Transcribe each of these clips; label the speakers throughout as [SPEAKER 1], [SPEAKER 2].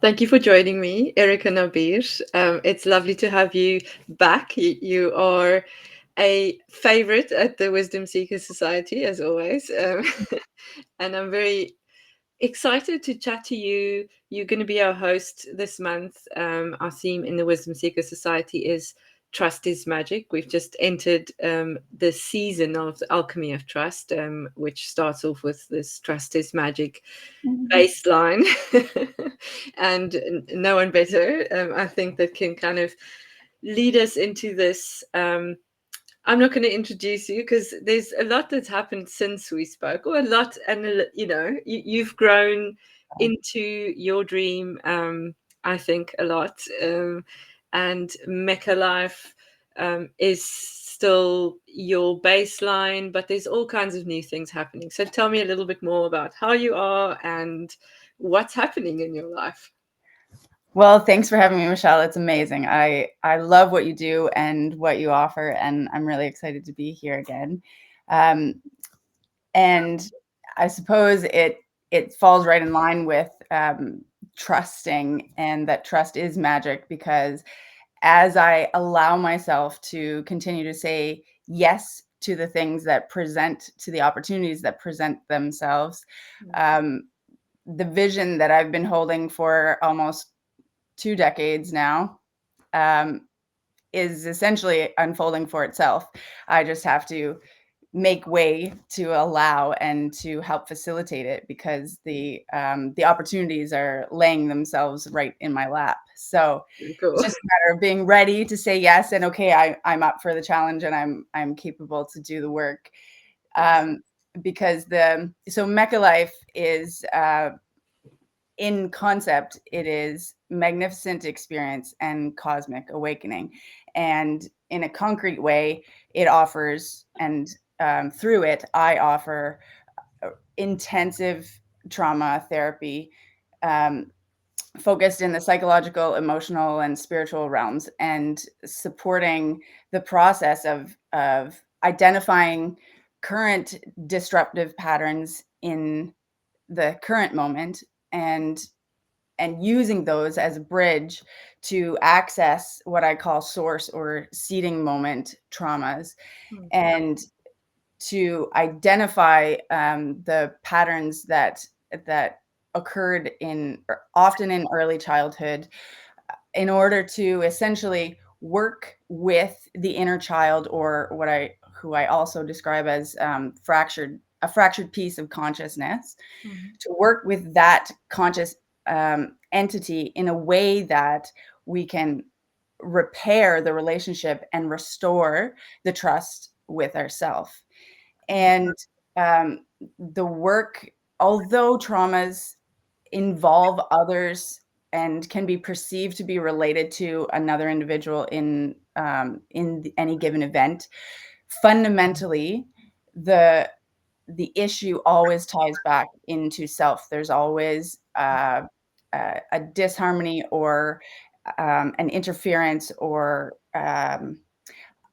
[SPEAKER 1] Thank you for joining me, Erika Nabuurs. It's lovely to have you back. You are a favorite at the Wisdom Seeker Society, as always. And I'm very excited to chat to you. You're going to be our host this month. Our theme in the Wisdom Seeker Society is Trust is Magic. We've just entered the season of the Alchemy of Trust, which starts off with this Trust is Magic baseline. And no one better, I think, that can kind of lead us into this. I'm not going to introduce you because there's a lot that's happened since we spoke, or a lot, and you've grown into your dream. I think a lot, and Meca.Life is still your baseline, but there's all kinds of new things happening. So tell me a little bit more about how you are and what's happening in your life.
[SPEAKER 2] Well, thanks for having me, Michelle. It's amazing. I love what you do and what you offer, and I'm really excited to be here again. And I suppose it falls right in line with trusting, and that trust is magic, because as I allow myself to continue to say yes to the things that present, to the opportunities that present themselves, the vision that I've been holding for almost 2 decades now is essentially unfolding for itself. I just have to make way to allow and to help facilitate it, because the opportunities are laying themselves right in my lap. So it's
[SPEAKER 1] Cool.
[SPEAKER 2] just a matter of being ready to say yes, and okay, I'm up for the challenge, and I'm capable to do the work. Because Meca.Life is in concept, it is magnificent experience and cosmic awakening. And in a concrete way, it offers, and through it, I offer intensive trauma therapy, focused in the psychological, emotional, and spiritual realms, and supporting the process of identifying current disruptive patterns in the current moment, and using those as a bridge to access what I call source or seeding moment traumas, and to identify the patterns that occurred often in early childhood, in order to essentially work with the inner child, or who I also describe as a fractured piece of consciousness, to work with that conscious entity in a way that we can repair the relationship and restore the trust with ourselves. And the work, although traumas involve others and can be perceived to be related to another individual in any given event, fundamentally, the issue always ties back into self. There's always a disharmony, or an interference, or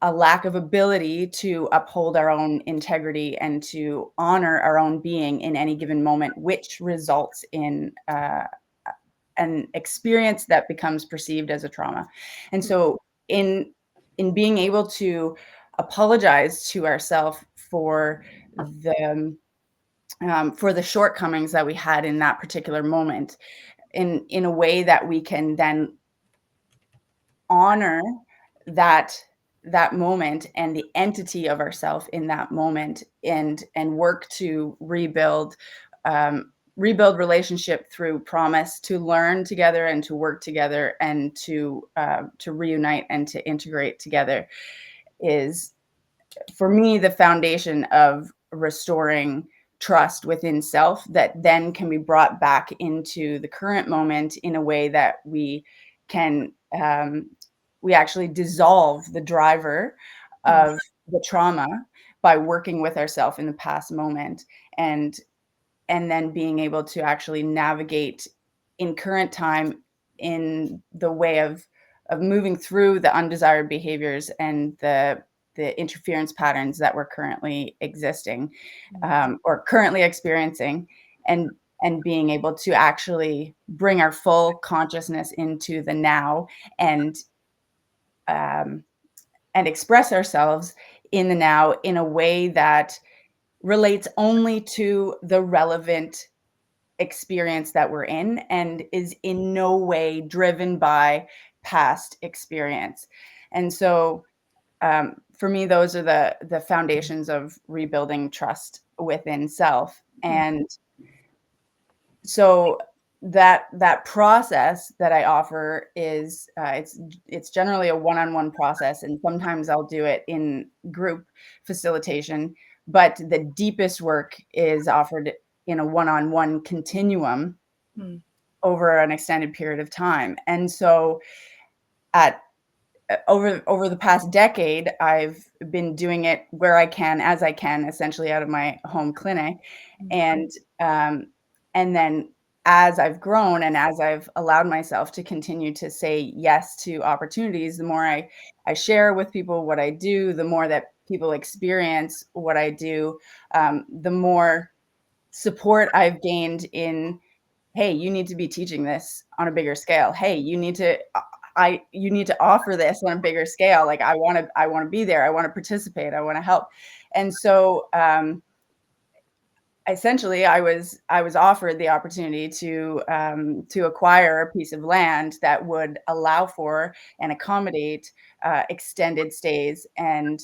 [SPEAKER 2] a lack of ability to uphold our own integrity and to honor our own being in any given moment, which results in an experience that becomes perceived as a trauma. And so in being able to apologize to ourselves the for the shortcomings that we had in that particular moment, in a way that we can then honor that moment and the entity of ourself in that moment, and work to rebuild relationship through promise, to learn together and to work together, and to reunite and to integrate together, is, for me, the foundation of restoring trust within self, that then can be brought back into the current moment in a way that we can we actually dissolve the driver of the trauma by working with ourselves in the past moment, and then being able to actually navigate in current time in the way of moving through the undesired behaviors and the interference patterns that we're currently existing, or currently experiencing, and and being able to actually bring our full consciousness into the now, and um, and express ourselves in the now in a way that relates only to the relevant experience that we're in, and is in no way driven by past experience. And so, for me, those are the foundations of rebuilding trust within self. And so that process that I offer is, it's generally a one-on-one process, and sometimes I'll do it in group facilitation, but the deepest work is offered in a one-on-one continuum
[SPEAKER 1] Mm.
[SPEAKER 2] over an extended period of time. And so at over the past decade, I've been doing it where I can, as I can, essentially out of my home clinic. And um, and then as I've grown and as I've allowed myself to continue to say yes to opportunities, the more I share with people what I do, the more that people experience what I do, the more support I've gained in, hey, you need to be teaching this on a bigger scale. Hey, you need to offer this on a bigger scale. Like, I want to be there. I want to participate. I want to help. And so, essentially, I was offered the opportunity to acquire a piece of land that would allow for and accommodate extended stays, and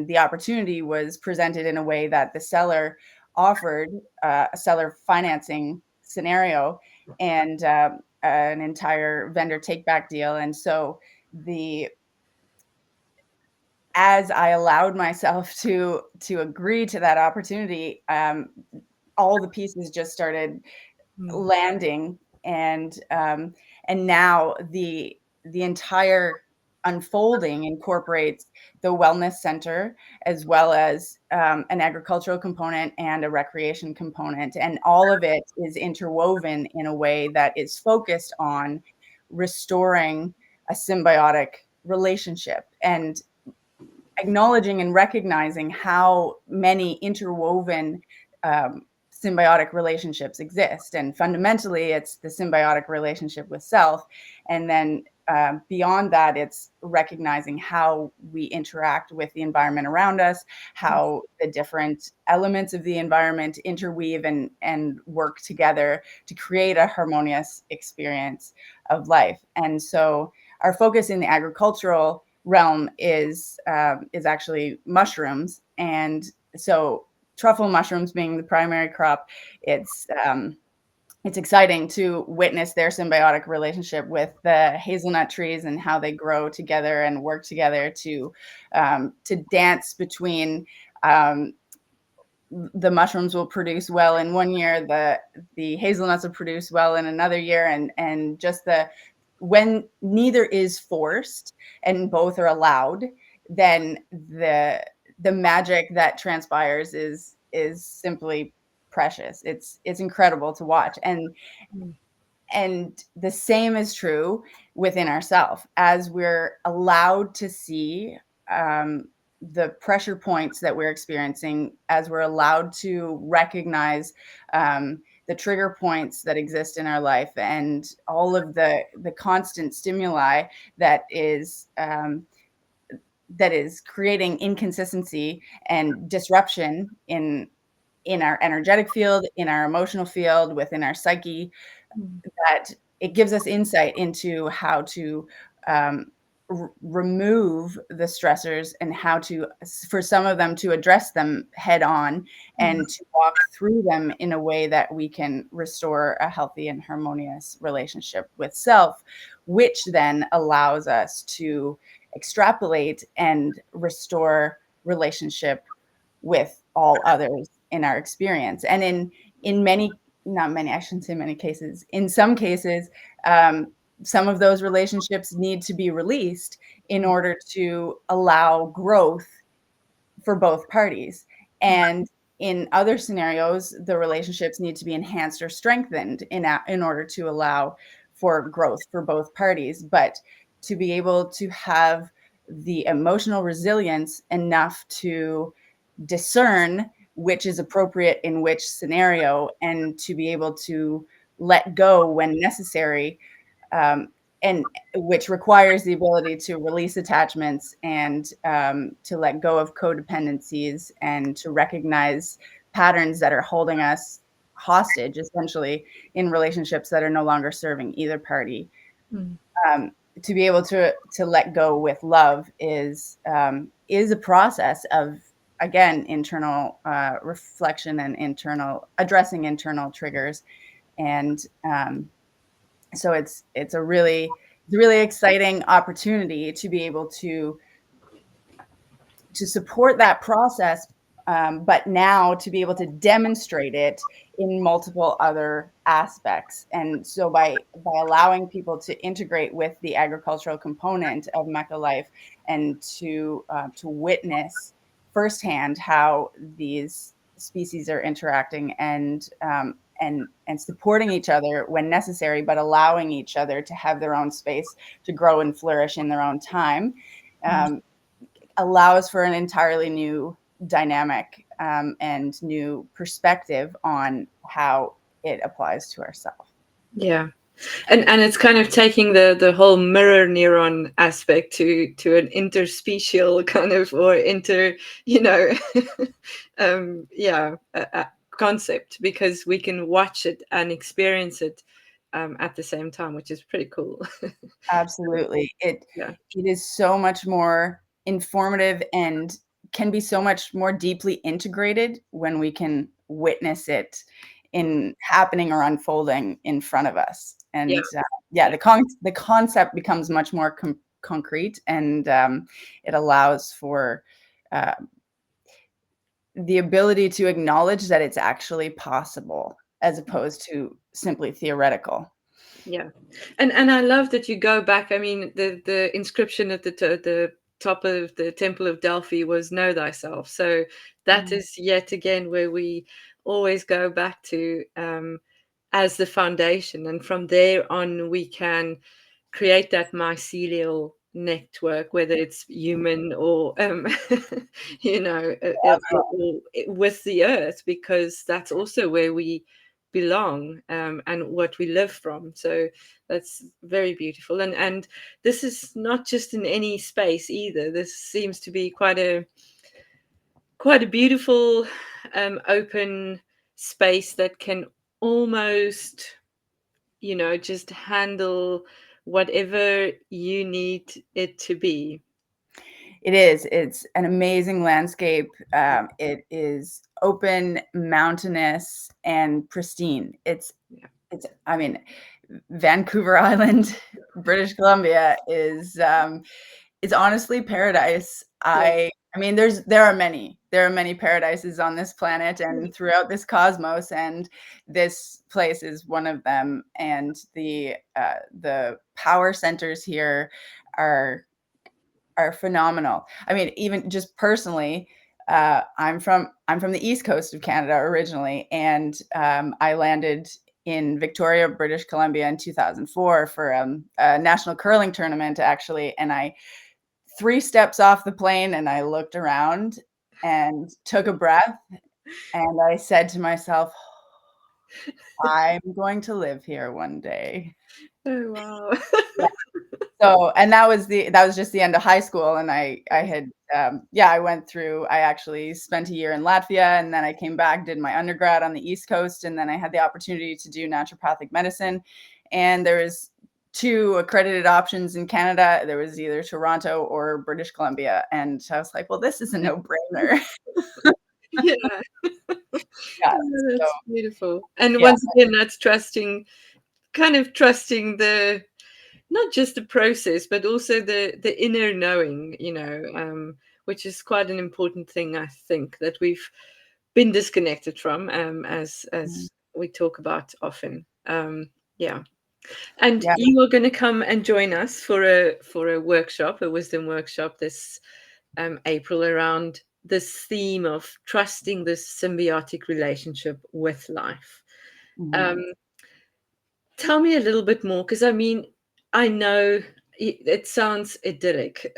[SPEAKER 2] the opportunity was presented in a way that the seller offered a seller financing scenario, and an entire vendor take back deal. And so the as I allowed myself to agree to that opportunity, all the pieces just started
[SPEAKER 1] Mm.
[SPEAKER 2] landing. And now the entire unfolding incorporates the wellness center, as well as an agricultural component and a recreation component, and all of it is interwoven in a way that is focused on restoring a symbiotic relationship, and acknowledging and recognizing how many interwoven um, symbiotic relationships exist. And fundamentally, it's the symbiotic relationship with self. And then beyond that, it's recognizing how we interact with the environment around us, how the different elements of the environment interweave and work together to create a harmonious experience of life. And so our focus in the agricultural realm is actually mushrooms. And so truffle mushrooms being the primary crop, it's it's exciting to witness their symbiotic relationship with the hazelnut trees, and how they grow together and work together to dance between, um, the mushrooms will produce well in one year, the hazelnuts will produce well in another year, and just the when neither is forced and both are allowed, then the magic that transpires is simply precious. It's incredible to watch. And the same is true within ourselves, as we're allowed to see um, the pressure points that we're experiencing, as we're allowed to recognize the trigger points that exist in our life, and all of the constant stimuli that is creating inconsistency and disruption in our energetic field, in our emotional field, within our psyche, that it gives us insight into how to um, remove the stressors, and how to, for some of them, to address them head on, and to walk through them in a way that we can restore a healthy and harmonious relationship with self, which then allows us to extrapolate and restore relationship with all others in our experience. And in many, not many, I shouldn't say many cases, in some cases, um, some of those relationships need to be released in order to allow growth for both parties. And in other scenarios, the relationships need to be enhanced or strengthened in order to allow for growth for both parties. But to be able to have the emotional resilience enough to discern which is appropriate in which scenario, and to be able to let go when necessary, and which requires the ability to release attachments and to let go of codependencies and to recognize patterns that are holding us hostage, essentially, in relationships that are no longer serving either party.
[SPEAKER 1] Mm.
[SPEAKER 2] Um, to be able to let go with love is a process of, again, internal reflection and internal addressing internal triggers, and so it's a really exciting opportunity to be able to support that process, but now to be able to demonstrate it in multiple other aspects. And so by allowing people to integrate with the agricultural component of Meca.Life, and to witness firsthand how these species are interacting, and supporting each other when necessary, but allowing each other to have their own space to grow and flourish in their own time, um, allows for an entirely new dynamic, and new perspective on how it applies to ourselves.
[SPEAKER 1] Yeah. And it's kind of taking the whole mirror neuron aspect to an interspecial kind of, or inter, you know, yeah, concept, because we can watch it and experience it at the same time, which is pretty cool.
[SPEAKER 2] Absolutely.
[SPEAKER 1] Yeah.
[SPEAKER 2] It is so much more informative and can be so much more deeply integrated when we can witness it in happening or unfolding in front of us.
[SPEAKER 1] Yeah.
[SPEAKER 2] And yeah, the concept becomes much more concrete, and it allows for uh, the ability to acknowledge that it's actually possible, as opposed to simply theoretical.
[SPEAKER 1] Yeah, and I love that you go back. I mean, the inscription at the top of the Temple of Delphi was "Know thyself." So that
[SPEAKER 2] Mm.
[SPEAKER 1] is yet again where we always go back to, as the foundation, and from there on we can create that mycelial network, whether it's human or you know, with the earth, because that's also where we belong, and what we live from. So that's very beautiful. And this is not just in any space either. This seems to be quite a beautiful, open space that can almost, you know, just handle whatever you need it to be.
[SPEAKER 2] It is. It's an amazing landscape. It is open, mountainous, and pristine.
[SPEAKER 1] Yeah.
[SPEAKER 2] I mean, Vancouver Island, British Columbia is honestly paradise.
[SPEAKER 1] Yeah.
[SPEAKER 2] I mean, there are many paradises on this planet and throughout this cosmos, and this place is one of them. And the power centers here are phenomenal. I mean, even just personally, I'm from the east coast of Canada originally, and I landed in Victoria, British Columbia in 2004 for a national curling tournament, actually. And I 3 steps off the plane, and I looked around and took a breath, and I said to myself, I'm going to live here one day.
[SPEAKER 1] Oh wow.
[SPEAKER 2] So, and that was just the end of high school, and I had yeah, I actually spent a year in Latvia, and then I came back, did my undergrad on the East Coast, and then I had the opportunity to do naturopathic medicine, and there was 2 accredited options in Canada. There was either Toronto or British Columbia, and I was like, well, this is a no-brainer.
[SPEAKER 1] Yeah.
[SPEAKER 2] Yeah,
[SPEAKER 1] Oh,
[SPEAKER 2] so
[SPEAKER 1] that's beautiful. And
[SPEAKER 2] yeah.
[SPEAKER 1] once again, that's trusting, kind of trusting the, not just the process, but also the inner knowing, you know, which is quite an important thing, I think, that we've been disconnected from,
[SPEAKER 2] Mm,
[SPEAKER 1] as we talk about often. Yeah. And
[SPEAKER 2] yeah.
[SPEAKER 1] you are going to come and join us for a workshop, a wisdom workshop, this April, around this theme of trusting this symbiotic relationship with life.
[SPEAKER 2] Mhm.
[SPEAKER 1] Um, Tell me a little bit more, because I mean, I know it sounds idyllic,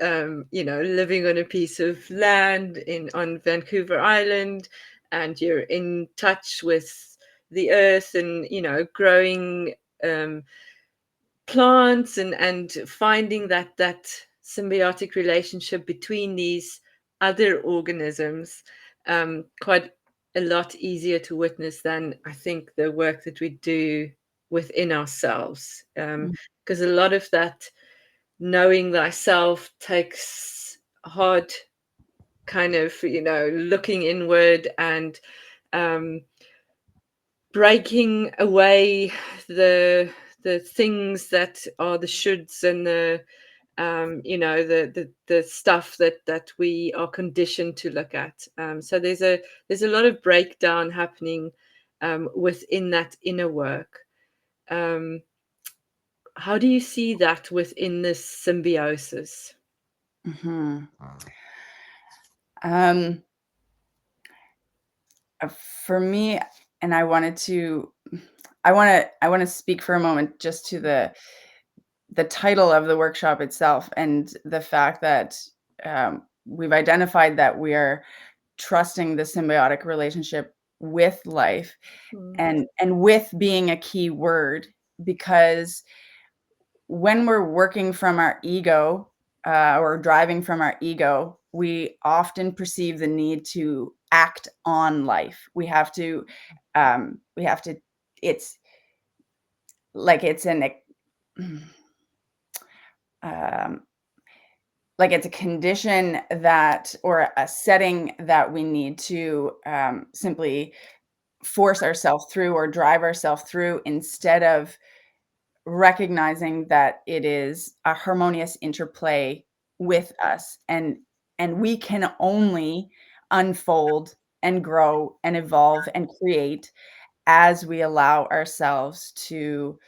[SPEAKER 1] you know, living on a piece of land in on Vancouver Island, and you're in touch with the earth, and growing plants, and finding that symbiotic relationship between these other organisms, quite a lot easier to witness than I think the work that we do within ourselves, because a lot of that knowing thyself takes hard kind of looking inward, and um, breaking away the things that are the shoulds, and the stuff that we are conditioned to look at. So there's a lot of breakdown happening within that inner work. um, how do you see that within this symbiosis?
[SPEAKER 2] Mhm. Um, for me, and I want to speak for a moment just to the title of the workshop itself, and the fact that we've identified that we are trusting the symbiotic relationship with life,
[SPEAKER 1] Mm,
[SPEAKER 2] and with being a key word, because when we're working from our ego, or driving from our ego, we often perceive the need to act on life. We have to, it's like it's an, um, like it's a condition that, or a setting that we need to simply force ourselves through or drive ourselves through, instead of recognizing that it is a harmonious interplay with us, and we can only unfold and grow and evolve and create as we allow ourselves to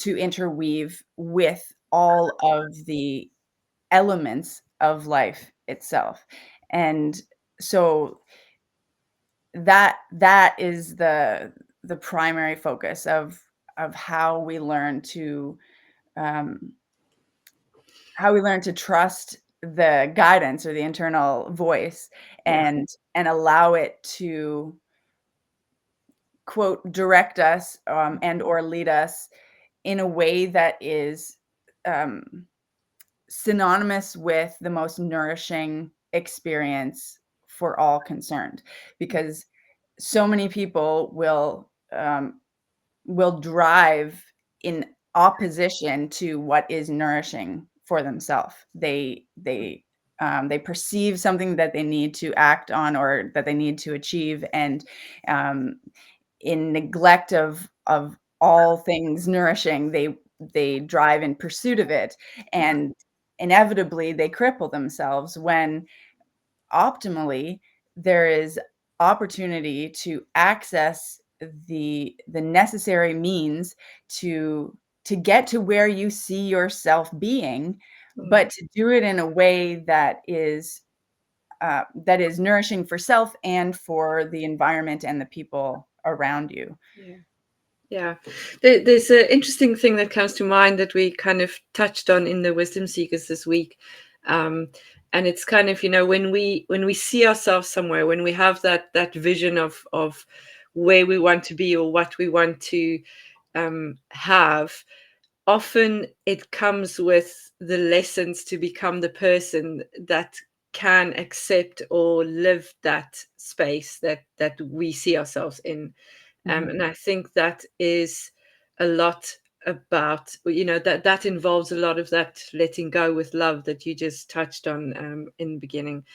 [SPEAKER 2] interweave with all of the elements of life itself. And so that is the primary focus of um, how we learn to trust the guidance or the internal voice,
[SPEAKER 1] yeah.
[SPEAKER 2] and allow it to, quote, direct us, and or lead us in a way that is um, synonymous with the most nourishing experience for all concerned. Because so many people will drive in opposition to what is nourishing for themselves. They perceive something that they need to act on, or that they need to achieve, and um, in neglect of all things nourishing, they drive in pursuit of it,
[SPEAKER 1] Yeah.
[SPEAKER 2] and inevitably they cripple themselves, when optimally there is opportunity to access the necessary means to get to where you see yourself being,
[SPEAKER 1] Mm,
[SPEAKER 2] but to do it in a way that is nourishing for self and for the environment and the people around you.
[SPEAKER 1] yeah. Yeah, there's an interesting thing that comes to mind that we kind of touched on in the Wisdom Seekers this week, um, and it's kind of when we see ourselves somewhere, when we have that vision of where we want to be or what we want to have. Often it comes with the lessons to become the person that can accept or live that space that we see ourselves in.
[SPEAKER 2] Mhm.
[SPEAKER 1] And I think that is a lot about, that involves a lot of that letting go with love that you just touched on in the beginning.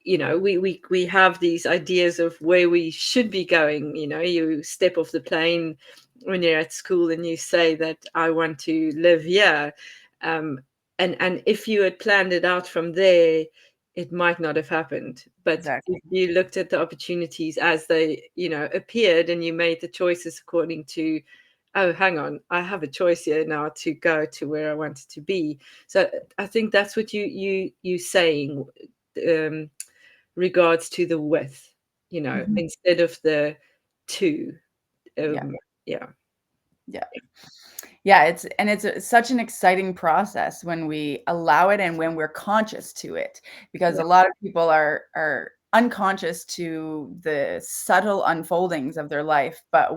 [SPEAKER 1] We have these ideas of where we should be going. You step off the plane when you're at school and you say that I want to live here, um, and if you had planned it out from there, it might not have happened. But
[SPEAKER 2] Exactly.
[SPEAKER 1] if you looked at the opportunities as they appeared, and you made the choices according to, oh, hang on, I have a choice here now to go to where I wanted to be. So I think that's what you saying, um, regards to the with,
[SPEAKER 2] Mhm.
[SPEAKER 1] instead of the to.
[SPEAKER 2] Yeah.
[SPEAKER 1] Yeah.
[SPEAKER 2] Yeah. Yeah, it's such an exciting process when we allow it and when we're conscious to it, because
[SPEAKER 1] Yeah.
[SPEAKER 2] a lot of people are unconscious to the subtle unfoldings of their life. But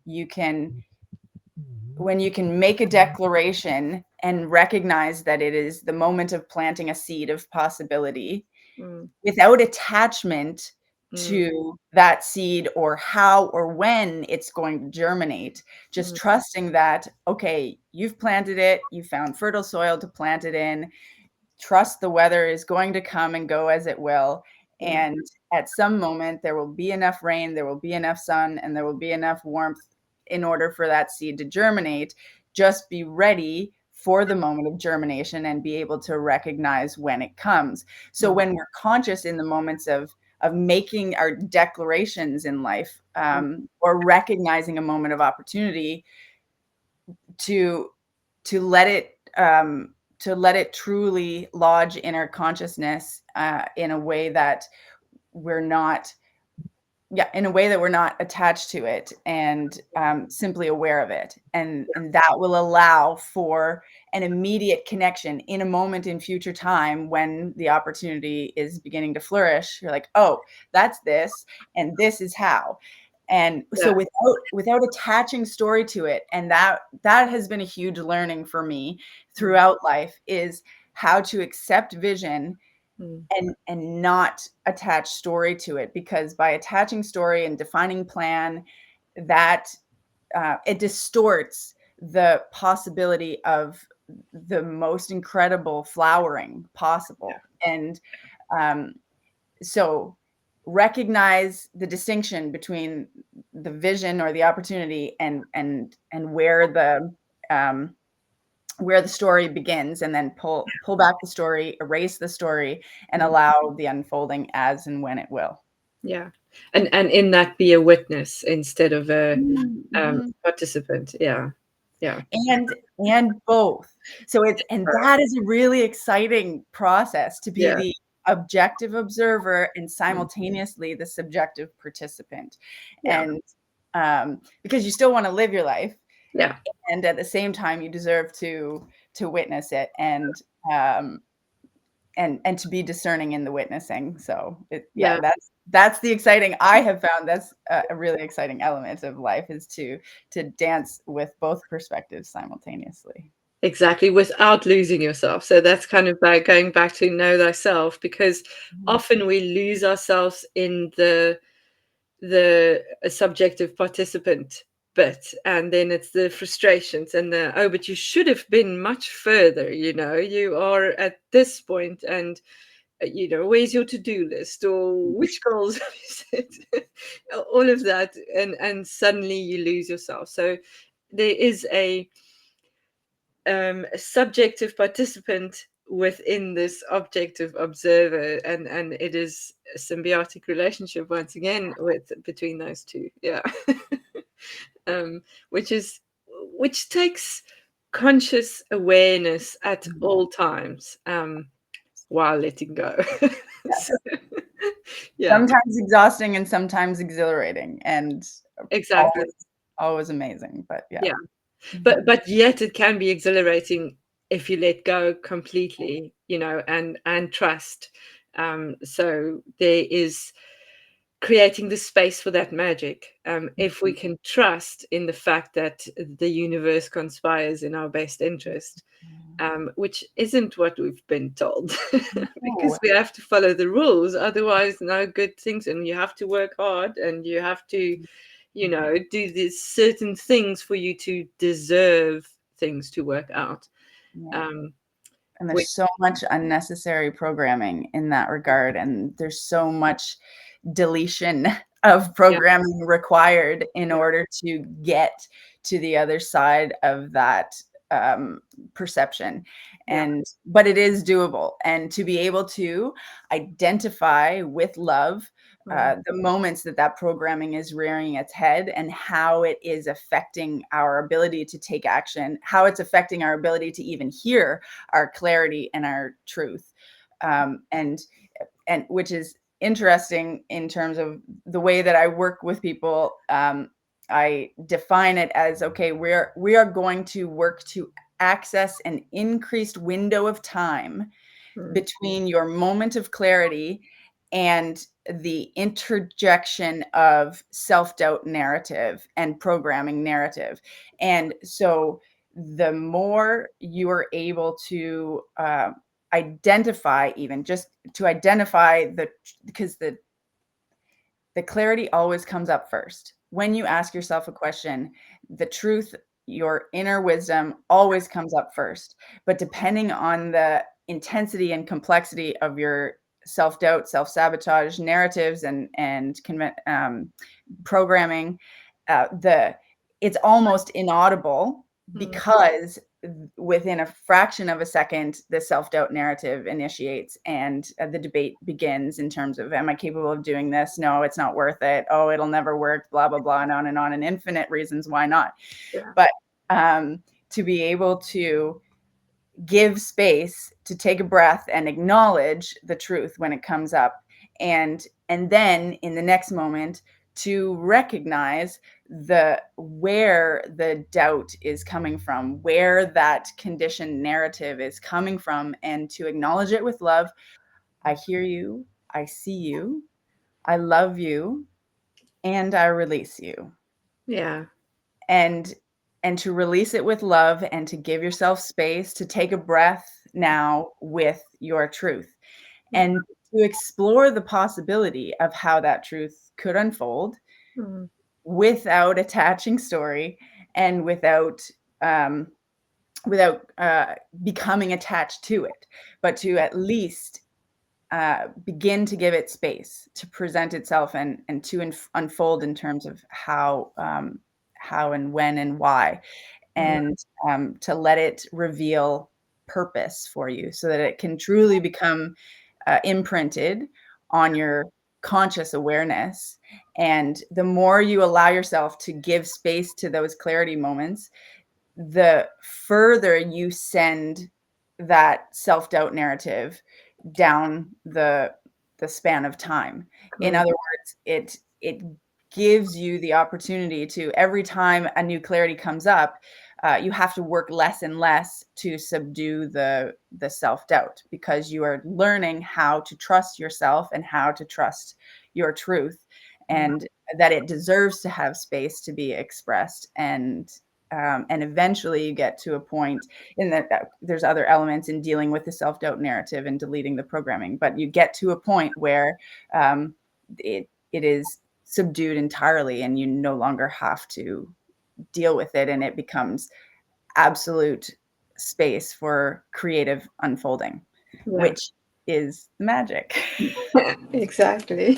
[SPEAKER 2] you can when you can make a declaration and recognize that it is the moment of planting a seed of possibility
[SPEAKER 1] Mm,
[SPEAKER 2] without attachment
[SPEAKER 1] mm,
[SPEAKER 2] to that seed or how or when it's going to germinate, just
[SPEAKER 1] mm,
[SPEAKER 2] trusting that, okay, you've planted it, you found fertile soil to plant it in, trust the weather is going to come and go as it will.
[SPEAKER 1] yeah.
[SPEAKER 2] And at some moment, there will be enough rain, there will be enough sun, and there will be enough warmth in order for that seed to germinate. Just be ready for the moment of germination and be able to recognize when it comes. So
[SPEAKER 1] Mm,
[SPEAKER 2] when we're conscious in the moments of making our declarations in life,
[SPEAKER 1] mm,
[SPEAKER 2] or recognizing a moment of opportunity, to to let it truly lodge in our consciousness, in a way that we're not attached to it, and simply aware of it, and that will allow for an immediate connection in a moment in future time when the opportunity is beginning to flourish. You're like, oh, that's this, and this is how. And so
[SPEAKER 1] yeah.
[SPEAKER 2] without attaching story to it, and that has been a huge learning for me
[SPEAKER 1] Mm,
[SPEAKER 2] throughout life, is how to accept vision
[SPEAKER 1] mm,
[SPEAKER 2] and not attach story to it, because by attaching story and defining plan, that it distorts the possibility of the most incredible flowering
[SPEAKER 1] yeah.
[SPEAKER 2] possible. And um, so recognize the distinction between the vision or the opportunity and where the story begins, and then pull back the story, erase the story, and
[SPEAKER 1] Mm,
[SPEAKER 2] allow the unfolding as and when it will.
[SPEAKER 1] yeah. And in that, be a witness instead of a
[SPEAKER 2] Mhm.
[SPEAKER 1] participant. Yeah. Yeah.
[SPEAKER 2] And both. So it's and that is a really exciting process, to be
[SPEAKER 1] Yeah.
[SPEAKER 2] the objective observer and
[SPEAKER 1] Mm,
[SPEAKER 2] simultaneously the subjective participant.
[SPEAKER 1] yeah.
[SPEAKER 2] And because you still want to live your life,
[SPEAKER 1] Yeah.
[SPEAKER 2] and at the same time you deserve to witness it, um and to be discerning in the witnessing. So
[SPEAKER 1] Yeah.
[SPEAKER 2] that's the exciting, I have found that's a really exciting element of life, is to dance with both perspectives simultaneously.
[SPEAKER 1] Exactly, without losing yourself. So that's kind of like going back to know thyself, because
[SPEAKER 2] Mhm.
[SPEAKER 1] often we lose ourselves in the subjective participant bit, and then it's the frustrations and the, oh, but you should have been much further, you are at this point, and where's your to-do list, or which goals have you set, all of that, and suddenly you lose yourself. So there is a subjective participant within this objective observer, and it is a symbiotic relationship once again with between those two. Yeah. um, which is which takes conscious awareness at
[SPEAKER 2] Mhm.
[SPEAKER 1] all times, while letting go. So,
[SPEAKER 2] Yes.
[SPEAKER 1] yeah,
[SPEAKER 2] Sometimes exhausting and sometimes exhilarating, and
[SPEAKER 1] exactly.
[SPEAKER 2] always always amazing, but yeah.
[SPEAKER 1] Yeah. but
[SPEAKER 2] Mhm.
[SPEAKER 1] but yet it can be exhilarating if you let go completely, and trust. So there is creating the space for that magic. If we can trust in the fact that the universe conspires in our best interest, which isn't what we've been told, because
[SPEAKER 2] Oh,
[SPEAKER 1] we have to follow the rules, otherwise no good things, and you have to work hard, and you have to, do these certain things for you to deserve things to work out.
[SPEAKER 2] yeah.
[SPEAKER 1] um
[SPEAKER 2] And
[SPEAKER 1] which,
[SPEAKER 2] there's so much unnecessary programming in that regard, and there's so much deletion of
[SPEAKER 1] yeah,
[SPEAKER 2] programming required in
[SPEAKER 1] yeah,
[SPEAKER 2] order to get to the other side of that perception.
[SPEAKER 1] yeah,
[SPEAKER 2] And but it is doable, and to be able to identify with love
[SPEAKER 1] mm,
[SPEAKER 2] the moments that that programming is rearing its head, and how it is affecting our ability to take action, how it's affecting our ability to even hear our clarity and our truth. And which is interesting in terms of the way that I work with people. I define it as, okay, we are going to work to access an increased window of time
[SPEAKER 1] mm,
[SPEAKER 2] between your moment of clarity and the interjection of self-doubt narrative and programming narrative. And so the more you are able to identify, even just to identify because the clarity always comes up first. When you ask yourself a question, the truth, your inner wisdom always comes up first. But depending on the intensity and complexity of your self-doubt, self-sabotage narratives and programming, it's almost inaudible,
[SPEAKER 1] Mm.
[SPEAKER 2] because within a fraction of a second, the self-doubt narrative initiates, and the debate begins in terms of, am I capable of doing this? No, it's not worth it. Oh, it'll never work, blah, blah, blah, and on, and infinite reasons why not.
[SPEAKER 1] Yeah.
[SPEAKER 2] But to be able to give space to take a breath and acknowledge the truth when it comes up, and then in the next moment to recognize where the doubt is coming from, where that conditioned narrative is coming from, and to acknowledge it with love. I hear you, I see you, I love you, and I release you.
[SPEAKER 1] Yeah.
[SPEAKER 2] and to release it with love, and to give yourself space to take a breath now with your truth,
[SPEAKER 1] Yeah.
[SPEAKER 2] and to explore the possibility of how that truth could unfold,
[SPEAKER 1] Mm.
[SPEAKER 2] without attaching story, and um, without becoming attached to it, but to at least begin to give it space to present itself, and to unfold in terms of how and when and why,
[SPEAKER 1] Mm.
[SPEAKER 2] and to let it reveal purpose for you, so that it can truly become imprinted on your conscious awareness. And the more you allow yourself to give space to those clarity moments, the further you send that self-doubt narrative down the span of time. In
[SPEAKER 1] Mm.
[SPEAKER 2] other words, it gives you the opportunity to, every time a new clarity comes up, you have to work less and less to subdue the self-doubt, because you are learning how to trust yourself and how to trust your truth,
[SPEAKER 1] Mm.
[SPEAKER 2] and that it deserves to have space to be expressed. And eventually you get to a point in that there's other elements in dealing with the self-doubt narrative and deleting the programming, but you get to a point where it is subdued entirely, and you no longer have to deal with it, and it becomes absolute space for creative unfolding,
[SPEAKER 1] Yeah.
[SPEAKER 2] which is magic.
[SPEAKER 1] Exactly.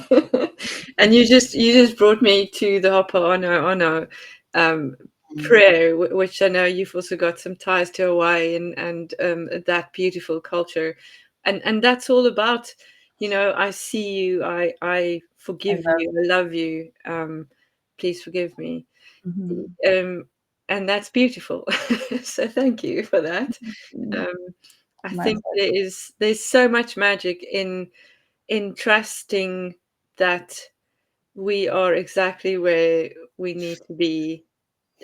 [SPEAKER 1] And you just brought me to the Ho'oponopono um, prayer, which I know you've also got some ties to Hawaii and that beautiful culture, and that's all about, I see you, I
[SPEAKER 2] I
[SPEAKER 1] forgive
[SPEAKER 2] love.
[SPEAKER 1] you, I love you, please forgive me,
[SPEAKER 2] Mhm.
[SPEAKER 1] um, and that's beautiful. So thank you for that. Um, I
[SPEAKER 2] My
[SPEAKER 1] think
[SPEAKER 2] pleasure.
[SPEAKER 1] there's so much magic in trusting that we are exactly where we need to be.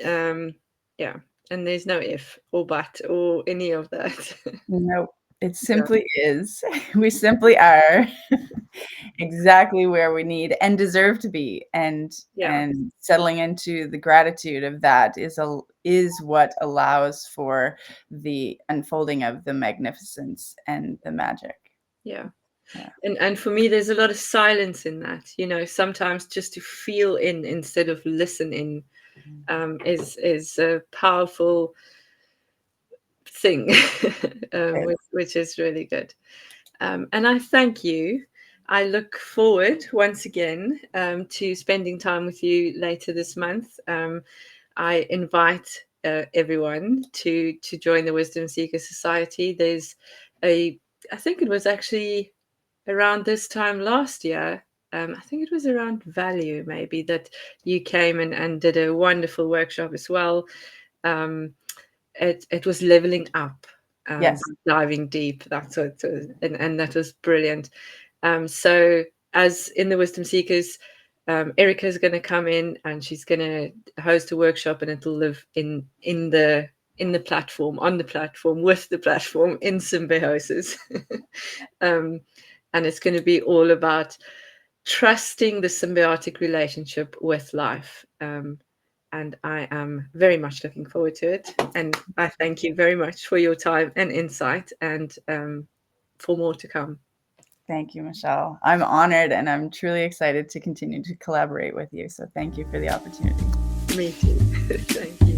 [SPEAKER 1] Um, yeah, and there's no if or but or any of that.
[SPEAKER 2] No, it
[SPEAKER 1] Yeah,
[SPEAKER 2] simply is. We simply are exactly where we need and deserve to be, and
[SPEAKER 1] yeah,
[SPEAKER 2] settling into the gratitude of that is what allows for the unfolding of the magnificence and the magic.
[SPEAKER 1] yeah.
[SPEAKER 2] Yeah.
[SPEAKER 1] And for me, there's a lot of silence in that. Sometimes just to feel in instead of listen in is a powerful thing, which is really good. And I thank you. I look forward once again to spending time with you later this month. I invite everyone to join the Wisdom Seeker Society. There's I think it was actually around this time last year. I think it was around value, maybe, that you came and did a wonderful workshop as well. Um, it was leveling up,
[SPEAKER 2] Yes.
[SPEAKER 1] diving deep. That's what it was, and that was brilliant. So as in the Wisdom Seekers, Erika is going to come in and she's going to host a workshop, and it'll live in the platform, on the platform, with the platform, in symbiosis. um, and it's going to be all about trusting the symbiotic relationship with life. And I am very much looking forward to it. And I thank you very much for your time and insight, and for more to come.
[SPEAKER 2] Thank you, Michelle. I'm honored, and I'm truly excited to continue to collaborate with you. So thank you for the opportunity.
[SPEAKER 1] Me too. Thank you.